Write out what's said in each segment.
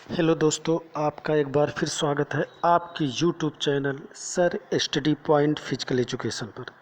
Hello दोस्तों, आपका एक बार फिर स्वागत है आपकी YouTube channel sir study point physical education पर।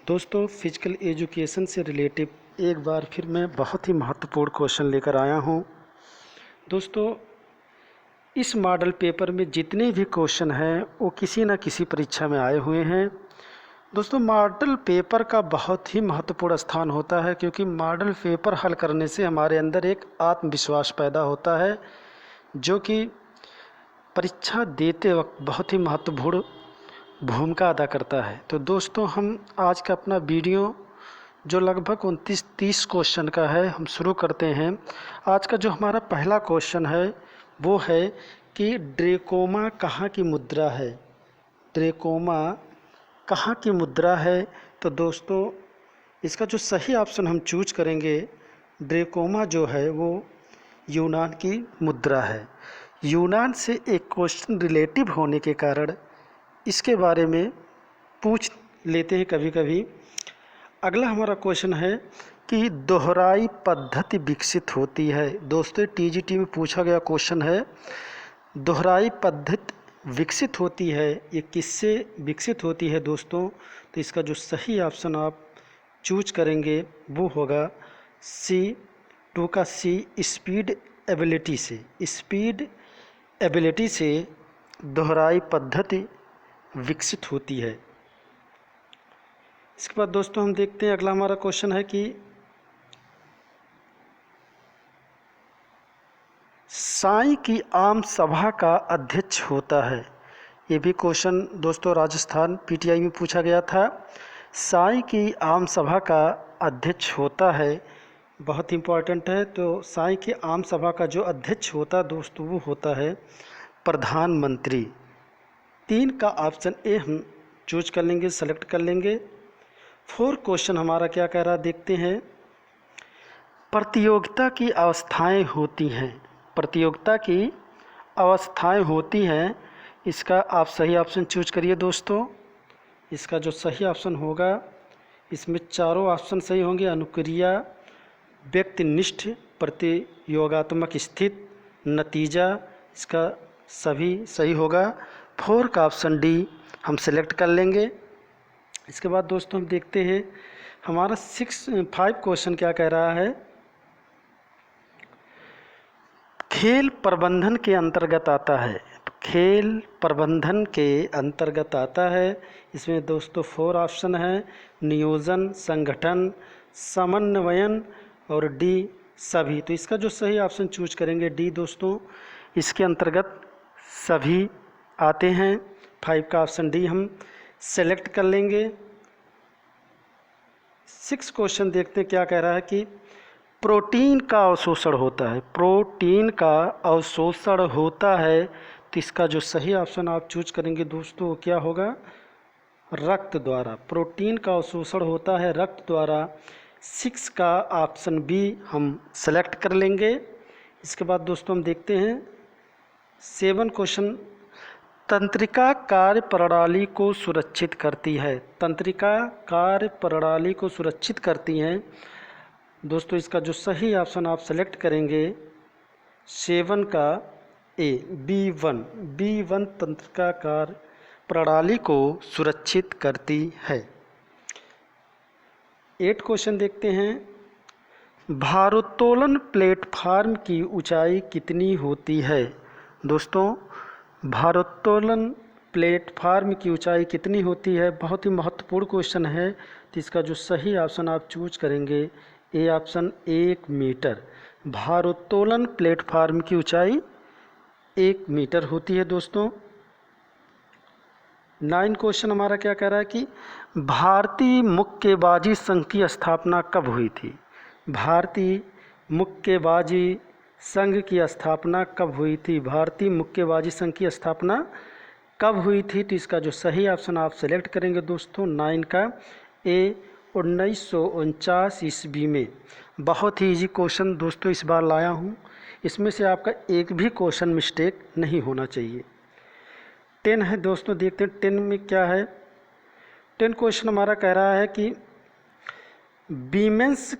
दोस्तों, फिजिकल एजुकेशन से रिलेटिव एक बार फिर मैं बहुत ही महत्वपूर्ण क्वेश्चन लेकर आया हूं। दोस्तों, इस मॉडल पेपर में जितने भी क्वेश्चन हैं वो किसी न किसी परीक्षा में आए हुए हैं। दोस्तों, मॉडल पेपर का बहुत ही महत्वपूर्ण स्थान होता है, क्योंकि मॉडल पेपर हल करने से हमारे अंदर एक आत्मविश्वास पैदा होता है, जो कि परीक्षा देते वक्त बहुत ही महत्वपूर्ण भूमिका अदा करता है। तो दोस्तों, हम आज का अपना वीडियो जो लगभग 29-30 क्वेश्चन का है, हम शुरू करते हैं। आज का जो हमारा पहला क्वेश्चन है वो है कि ड्रेकोमा कहाँ की मुद्रा है। ड्रेकोमा कहाँ की मुद्रा है? तो दोस्तों, इसका जो सही ऑप्शन हम चूज करेंगे, ड्रेकोमा जो है वो यूनान की मुद्रा है। यूनान से एक क्वेश्चन रिलेटिव होने के कारण इसके बारे में पूछ लेते हैं कभी कभी। अगला हमारा क्वेश्चन है कि दोहराई पद्धति विकसित होती है। दोस्तों, टीजीटी में पूछा गया क्वेश्चन है, दोहराई पद्धति विकसित होती है, ये किससे विकसित होती है दोस्तों? तो इसका जो सही ऑप्शन आप चूज करेंगे वो होगा सी, 2 का सी, स्पीड एबिलिटी से। स्पीड एबिलिटी से दोहराई पद्धति विकसित होती है। इसके बाद दोस्तों हम देखते हैं, अगला हमारा क्वेश्चन है कि साई की आम सभा का अध्यक्ष होता है। ये भी क्वेश्चन दोस्तों राजस्थान पीटीआई में पूछा गया था। साई की आम सभा का अध्यक्ष होता है, बहुत इंपॉर्टेंट है। तो साई की आम सभा का जो अध्यक्ष होता है दोस्तों, वो होता है प्रधानमंत्री। 3 का ऑप्शन ए हम चूज कर लेंगे, सेलेक्ट कर लेंगे। 4 क्वेश्चन हमारा क्या कह रहा है, देखते हैं। प्रतियोगिता की अवस्थाएं होती हैं। प्रतियोगिता की अवस्थाएं होती हैं, इसका आप सही ऑप्शन चूज करिए दोस्तों। इसका जो सही ऑप्शन होगा, इसमें चारों ऑप्शन सही होंगे। अनुक्रिया, व्यक्तिनिष्ठ, प्रतियोगात्मक, स्थित, नतीजा, इसका सभी सही होगा। 4 का ऑप्शन डी हम सेलेक्ट कर लेंगे। इसके बाद दोस्तों हम देखते हैं हमारा 5 क्वेश्चन क्या कह रहा है। खेल प्रबंधन के अंतर्गत आता है। खेल प्रबंधन के अंतर्गत आता है। इसमें दोस्तों 4 ऑप्शन हैं, नियोजन, संगठन, समन्वयन और डी सभी। तो इसका जो सही ऑप्शन चूज करेंगे डी दोस्तों, इसके अंतर्गत सभी आते हैं। 5 का ऑप्शन डी हम सेलेक्ट कर लेंगे। 6 क्वेश्चन देखते हैं क्या कह रहा है कि प्रोटीन का अवशोषण होता है। प्रोटीन का अवशोषण होता है, तो इसका जो सही ऑप्शन आप चूज करेंगे दोस्तों, क्या होगा? रक्त द्वारा। प्रोटीन का अवशोषण होता है रक्त द्वारा। 6 का ऑप्शन बी हम सेलेक्ट कर लेंगे। इसके बाद दोस्तों हम देखते हैं 7 क्वेश्चन, तंत्रिका कार्य प्रणाली को सुरक्षित करती है। तंत्रिका कार्य प्रणाली को सुरक्षित करती हैं दोस्तों, इसका जो सही ऑप्शन आप सेलेक्ट करेंगे 7 का ए, बी वन तंत्रिका कार्य प्रणाली को सुरक्षित करती है। 8 क्वेश्चन देखते हैं, भारोत्तोलन प्लेटफार्म की ऊंचाई कितनी होती है? दोस्तों, भारोत्तोलन प्लेटफार्म की ऊंचाई कितनी होती है, बहुत ही महत्वपूर्ण क्वेश्चन है। तो इसका जो सही ऑप्शन आप चूज करेंगे ए ऑप्शन, 1 मीटर। भारोत्तोलन प्लेटफार्म की ऊंचाई 1 मीटर होती है दोस्तों। 9 क्वेश्चन हमारा क्या कह रहा है कि भारतीय मुक्केबाजी संघ की स्थापना कब हुई थी? भारतीय मुक्केबाजी संघ की स्थापना कब हुई थी? भारतीय मुक्केबाजी संघ की स्थापना कब हुई थी? तो इसका जो सही ऑप्शन आप सेलेक्ट करेंगे दोस्तों 9 का ए, 1949 ईस्वी में। बहुत ही इजी क्वेश्चन दोस्तों इस बार लाया हूँ, इसमें से आपका एक भी क्वेश्चन मिस्टेक नहीं होना चाहिए। 10 है दोस्तों, देखते हैं 10 में क्या है। 10 क्वेश्चन हमारा कह रहा है कि वीमेंस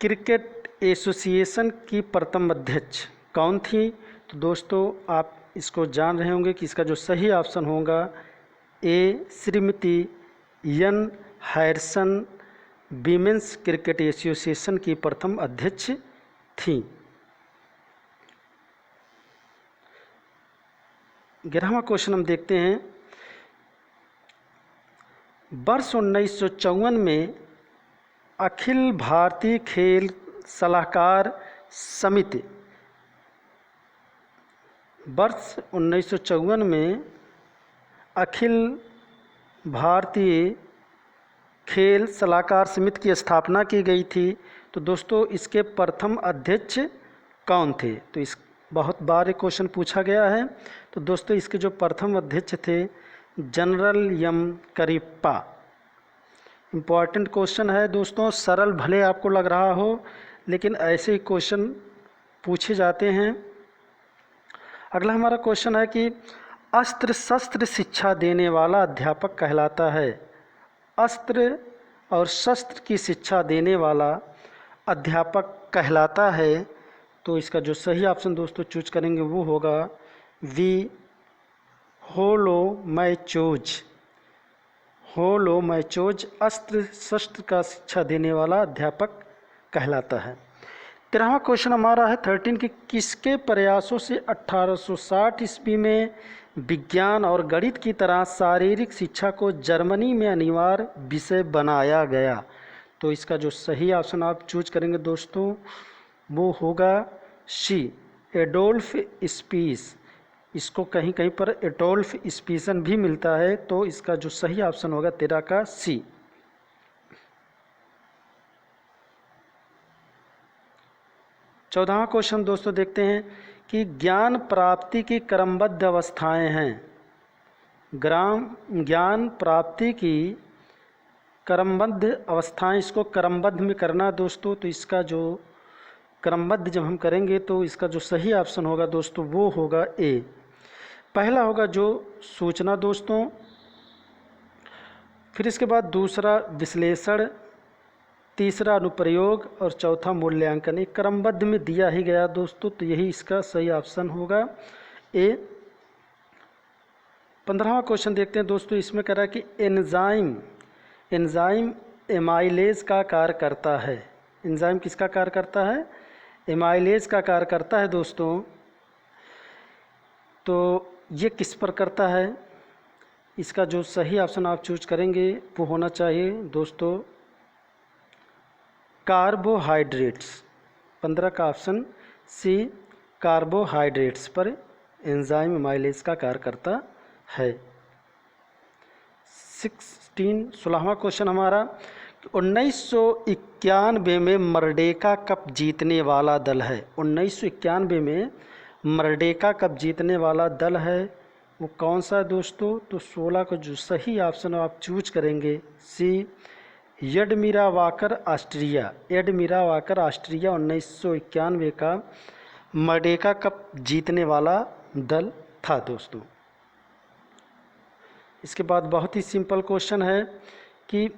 क्रिकेट एसोसिएशन की प्रथम अध्यक्ष कौन थी? तो तो दोस्तों आप इसको जान रहे होंगे कि इसका जो सही ऑप्शन होगा ए श्रीमती यन हैरिसन वीमेंस क्रिकेट एसोसिएशन की प्रथम अध्यक्ष थी। 11वां क्वेश्चन हम देखते हैं। वर्ष 1954 में अखिल भारतीय खेल सलाहकार समिति, वर्ष 1954 में अखिल भारतीय खेल सलाहकार समिति की स्थापना की गई थी। तो दोस्तों इसके प्रथम अध्यक्ष कौन थे? तो इस बहुत बार एक क्वेश्चन पूछा गया है। तो दोस्तों इसके जो प्रथम अध्यक्ष थे general M Cariappa. Important question है दोस्तों, सरल भले आपको लग रहा हो लेकिन ऐसे ही क्वेश्चन पूछे जाते हैं। अगला हमारा क्वेश्चन है कि अस्त्र शस्त्र शिक्षा देने वाला अध्यापक कहलाता है। अस्त्र और शस्त्र की शिक्षा देने वाला अध्यापक कहलाता है। तो इसका जो सही ऑप्शन दोस्तों चूज करेंगे वो होगा वी होलोमैचोज। होलोमैचोज अस्त्र शस्त्र का शिक्षा देने वाला अध्यापक कहलाता है। 13वां क्वेश्चन हमारा है 13 कि किसके प्रयासों से 1860 ईस्वी में विज्ञान और गणित की तरह शारीरिक शिक्षा को जर्मनी में अनिवार्य विषय बनाया गया। तो इसका जो सही ऑप्शन आप चूज करेंगे दोस्तों वो होगा सी एडोल्फ स्पीस। इसको कहीं कहीं पर एडोल्फ स्पीसन भी मिलता है। तो इसका जो सही ऑप्शन होगा 13 का सी। 14वां क्वेश्चन दोस्तों देखते हैं कि ज्ञान प्राप्ति की क्रमबद्ध अवस्थाएं हैं। ज्ञान प्राप्ति की क्रमबद्ध अवस्थाएं, इसको क्रमबद्ध में करना दोस्तों। तो इसका जो क्रमबद्ध जब हम करेंगे तो इसका जो सही ऑप्शन होगा दोस्तों वो होगा ए। पहला होगा जो सूचना दोस्तों, फिर इसके बाद दूसरा विश्लेषण, तीसरा अनुप्रयोग और चौथा मूल्यांकन। एक क्रमबद्ध में दिया ही गया दोस्तों। तो यही इसका सही ऑप्शन होगा ए। 15वां क्वेश्चन देखते हैं दोस्तों। इसमें कह रहा है कि एंजाइम एमाइलेज का कार्य करता है। एंजाइम किसका कार्य करता है? एमाइलेज का कार्य करता है दोस्तों। तो ये किस पर करता है? इसका जो सही ऑप्शन आप चूज करेंगे वो होना चाहिए दोस्तों कार्बोहाइड्रेट्स। 15 का ऑप्शन सी कार्बोहाइड्रेट्स पर एंजाइम एमाइलेज का कार्य करता है। 16वां क्वेश्चन हमारा 1991 में मर्डेका कप जीतने वाला दल है। 1991 में मर्डेका कप जीतने वाला दल है वो कौन सा है दोस्तों? तो 16 का जो सही ऑप्शन आप चूज करेंगे सी एडमिरा वाकर ऑस्ट्रिया। एडमिरा वाकर ऑस्ट्रिया 1991 का मर्डेका कप जीतने वाला दल था दोस्तों। इसके बाद बहुत ही सिंपल क्वेश्चन है कि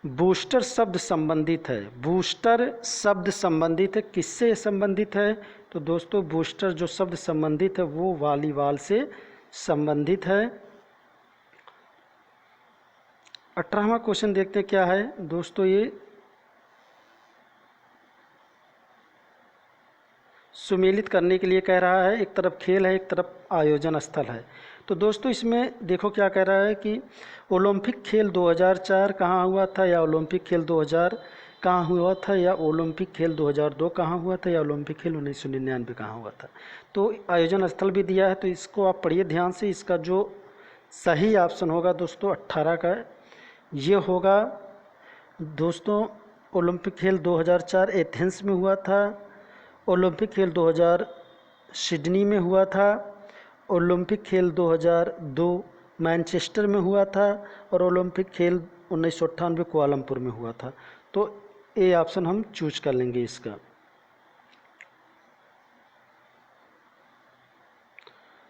बूस्टर शब्द संबंधित है। बूस्टर शब्द संबंधित है, किससे संबंधित है? तो दोस्तों बूस्टर जो शब्द संबंधित है वो वॉलीबॉल से संबंधित है। 18वां क्वेश्चन देखते हैं क्या है दोस्तों। ये सुमेलित करने के लिए कह रहा है। एक तरफ खेल है, एक तरफ आयोजन स्थल है। तो दोस्तों इसमें देखो क्या कह रहा है कि ओलंपिक खेल 2004 कहाँ हुआ था, या ओलंपिक खेल 2000 कहाँ हुआ था, या ओलंपिक खेल 2002 कहाँ हुआ था, या ओलंपिक खेल 1999 कहाँ हुआ था। तो आयोजन स्थल भी दिया है। तो इसको आप पढ़िए ध्यान से। इसका जो सही ऑप्शन होगा दोस्तों 18 का ये होगा दोस्तों। ओलंपिक खेल 2004 एथेंस में हुआ था। ओलंपिक खेल 2000 सिडनी में हुआ था। ओलंपिक खेल 2002 मैनचेस्टर में हुआ था। और ओलंपिक खेल 1998 कुआलालंपुर में हुआ था। तो ए ऑप्शन हम चूज कर लेंगे इसका।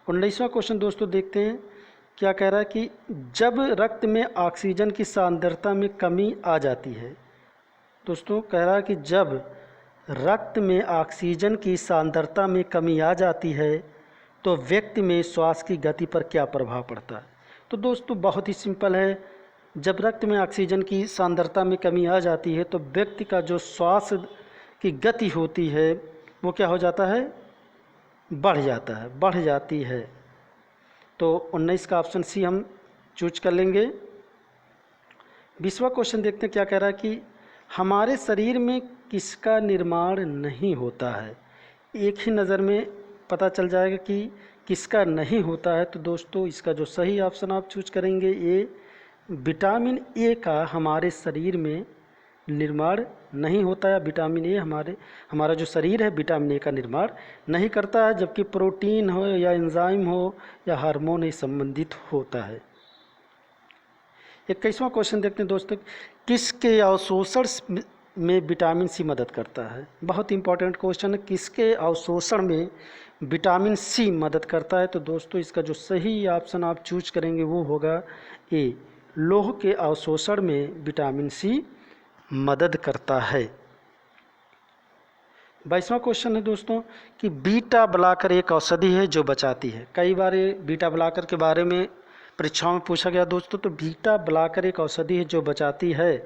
19वां क्वेश्चन दोस्तों देखते हैं क्या कह रहा है कि जब रक्त में ऑक्सीजन की सांद्रता में कमी आ जाती है। दोस्तों कह रहा है कि जब रक्त में ऑक्सीजन की सांद्रता में कमी आ जाती है तो व्यक्ति में श्वास की गति पर क्या प्रभाव पड़ता है। तो दोस्तों बहुत ही सिंपल है, जब रक्त में ऑक्सीजन की सांद्रता में कमी आ जाती है तो व्यक्ति का जो श्वास की गति होती है वो क्या हो जाता है, बढ़ जाती है। तो 19 का ऑप्शन सी हम चूज कर लेंगे। 20वां क्वेश्चन देखते हैं क्या कह रहा है कि हमारे शरीर में किसका निर्माण नहीं होता है। एक ही नज़र में पता चल जाएगा कि किसका नहीं होता है। तो दोस्तों इसका जो सही ऑप्शन आप चूज करेंगे ए, विटामिन ए का हमारे शरीर में निर्माण नहीं होता है। विटामिन ए हमारा जो शरीर है विटामिन ए का निर्माण नहीं करता है, जबकि प्रोटीन हो या एंजाइम हो या हार्मोन ही संबंधित होता है। 21वां क्वेश्चन देखते हैं दोस्तों, किसके अवशोषण में विटामिन सी मदद करता है। बहुत इंपॉर्टेंट क्वेश्चन है, किसके अवशोषण में विटामिन सी मदद करता है। तो दोस्तों इसका जो सही ऑप्शन आप चूज करेंगे वो होगा ए, लौह के अवशोषण में विटामिन सी मदद करता है। 22वां क्वेश्चन है दोस्तों कि बीटा ब्लॉकर एक औषधि है जो बचाती है। कई बार ये बीटा ब्लॉकर के बारे में परीक्षाओं में पूछा गया दोस्तों। तो बीटा ब्लॉकर एक औषधि है जो बचाती है।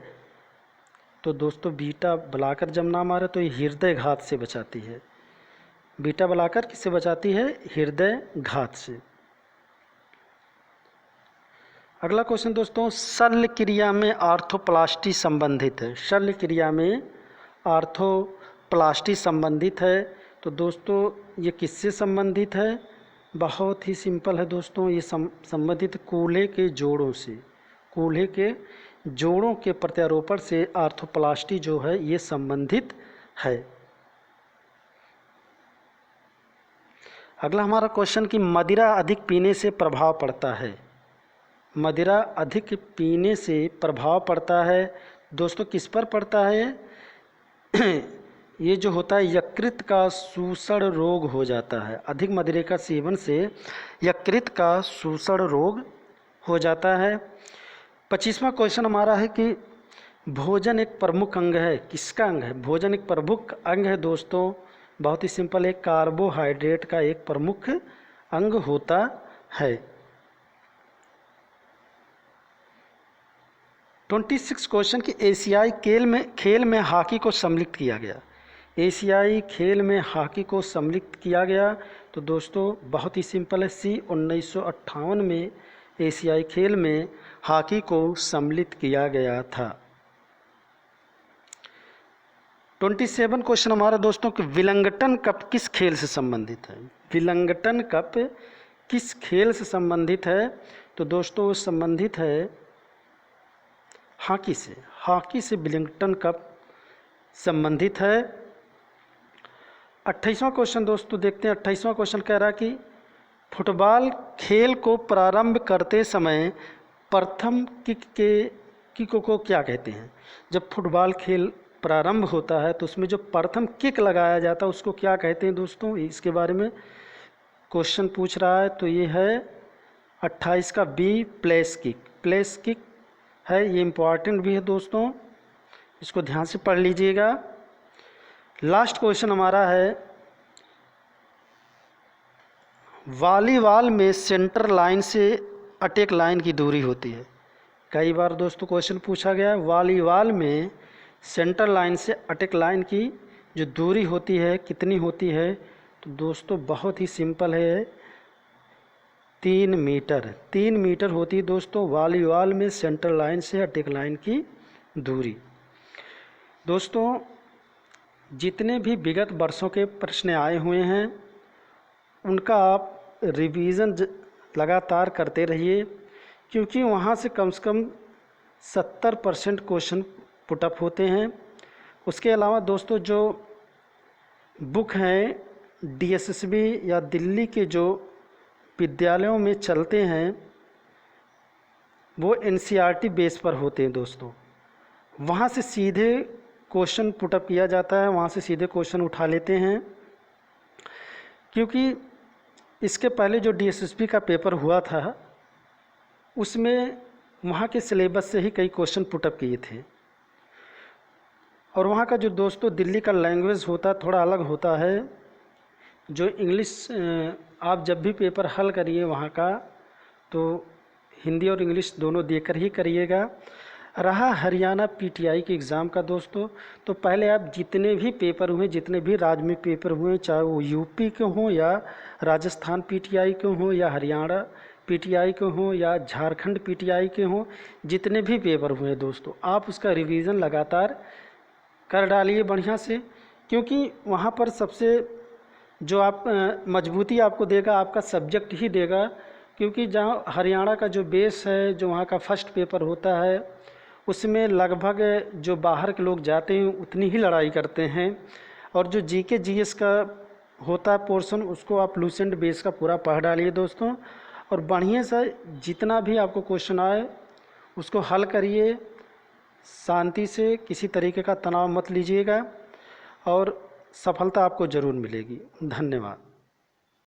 तो दोस्तों बीटा ब्लॉकर जब नाम आ रहा है तो ये हृदय घात से बचाती है। बीटा ब्लॉकर किससे बचाती है, हृदय घात से। अगला क्वेश्चन दोस्तों, शल्य क्रिया में आर्थोप्लास्टी संबंधित है। शल्य क्रिया में आर्थोप्लास्टी संबंधित है। तो दोस्तों ये किससे संबंधित है, बहुत ही सिंपल है दोस्तों, ये संबंधित कूल्हे के जोड़ों से, कूल्हे के जोड़ों के प्रत्यारोपण से आर्थोप्लास्टी जो है ये संबंधित है। अगला हमारा क्वेश्चन कि मदिरा अधिक पीने से प्रभाव पड़ता है। मदिरा अधिक पीने से प्रभाव पड़ता है दोस्तों, किस पर पड़ता है ये जो होता है यकृत का शोषण रोग हो जाता है। अधिक मदिरे का सेवन से यकृत का शोषण रोग हो जाता है। 25वां क्वेश्चन हमारा है कि भोजन एक प्रमुख अंग है। किसका अंग है, भोजन एक प्रमुख अंग है दोस्तों, बहुत ही सिंपल है, कार्बोहाइड्रेट का एक प्रमुख अंग होता है। 26 क्वेश्चन कि एशियाई खेल में हॉकी को सम्मिलित किया गया। एशियाई खेल में हॉकी को सम्मिलित किया गया। तो दोस्तों बहुत ही सिंपल है, सी 1958 में एशियाई खेल में हॉकी को सम्मिलित किया गया था। 27 क्वेश्चन हमारा दोस्तों कि विलिंगटन कप किस खेल से संबंधित है। विलिंगटन कप किस खेल से संबंधित है। तो दोस्तों संबंधित है हॉकी से। हॉकी से विलिंगटन कप संबंधित है। 28वां क्वेश्चन दोस्तों देखते हैं। 28वां क्वेश्चन कह रहा है कि फुटबॉल खेल को प्रारंभ करते समय प्रथम किक को क्या कहते हैं। जब फुटबॉल खेल प्रारंभ होता है तो उसमें जो प्रथम किक लगाया जाता है उसको क्या कहते हैं दोस्तों, इसके बारे में क्वेश्चन पूछ रहा है। तो ये है 28 का B, place kick. Place kick है, ये इम्पॉर्टेंट भी है दोस्तों, इसको ध्यान से पढ़ लीजिएगा। लास्ट क्वेश्चन हमारा है वॉलीबॉल में सेंटर लाइन से अटैक लाइन की दूरी होती है। कई बार दोस्तों क्वेश्चन पूछा गया है वॉलीबॉल में सेंटर लाइन से अटैक लाइन की जो दूरी होती है कितनी होती है। तो दोस्तों बहुत ही सिंपल है, 3 मीटर। 3 मीटर होती है दोस्तों वॉलीबॉल में सेंटर लाइन से अटैक लाइन की दूरी। दोस्तों जितने भी विगत वर्षों के प्रश्न आए हुए हैं उनका आप रिवीजन लगातार करते रहिए, क्योंकि वहाँ से कम 70% क्वेश्चन पुटअप होते हैं। उसके अलावा दोस्तों जो बुक हैं डीएसएसबी या दिल्ली के जो विद्यालयों में चलते हैं वो एनसीईआरटी बेस पर होते हैं दोस्तों। वहाँ से सीधे क्वेश्चन पुटअप किया जाता है, वहाँ से सीधे क्वेश्चन उठा लेते हैं, क्योंकि इसके पहले जो डीएसएसबी का पेपर हुआ था उसमें वहाँ के सिलेबस से ही कई क्वेश्चन पुटअप किए थे। और वहाँ का जो दोस्तों दिल्ली का लैंग्वेज होता है थोड़ा अलग होता है। जो इंग्लिश आप जब भी पेपर हल करिए वहाँ का, तो हिंदी और इंग्लिश दोनों देकर ही करिएगा। रहा हरियाणा पीटीआई के एग्ज़ाम का दोस्तों, तो पहले आप जितने भी पेपर हुए, जितने भी राज्य में पेपर हुए, चाहे वो यूपी के हों या राजस्थान पीटीआई के हों या हरियाणा पीटीआई के हों या झारखंड पीटीआई के हों, जितने भी पेपर हुए दोस्तों, आप उसका रिवीज़न लगातार कर डालिए बढ़िया से। क्योंकि वहाँ पर सबसे जो आप मजबूती आपको देगा आपका सब्जेक्ट ही देगा। क्योंकि जहाँ हरियाणा का जो बेस है, जो वहाँ का फर्स्ट पेपर होता है, उसमें लगभग जो बाहर के लोग जाते हैं उतनी ही लड़ाई करते हैं। और जो जीके जीएस का होता है पोर्शन, उसको आप लूसेंट बेस का पूरा पढ़ डालिए दोस्तों। और बढ़िया से जितना भी आपको क्वेश्चन आए उसको हल करिए शांति से, किसी तरीके का तनाव मत लीजिएगा और सफलता आपको ज़रूर मिलेगी। धन्यवाद।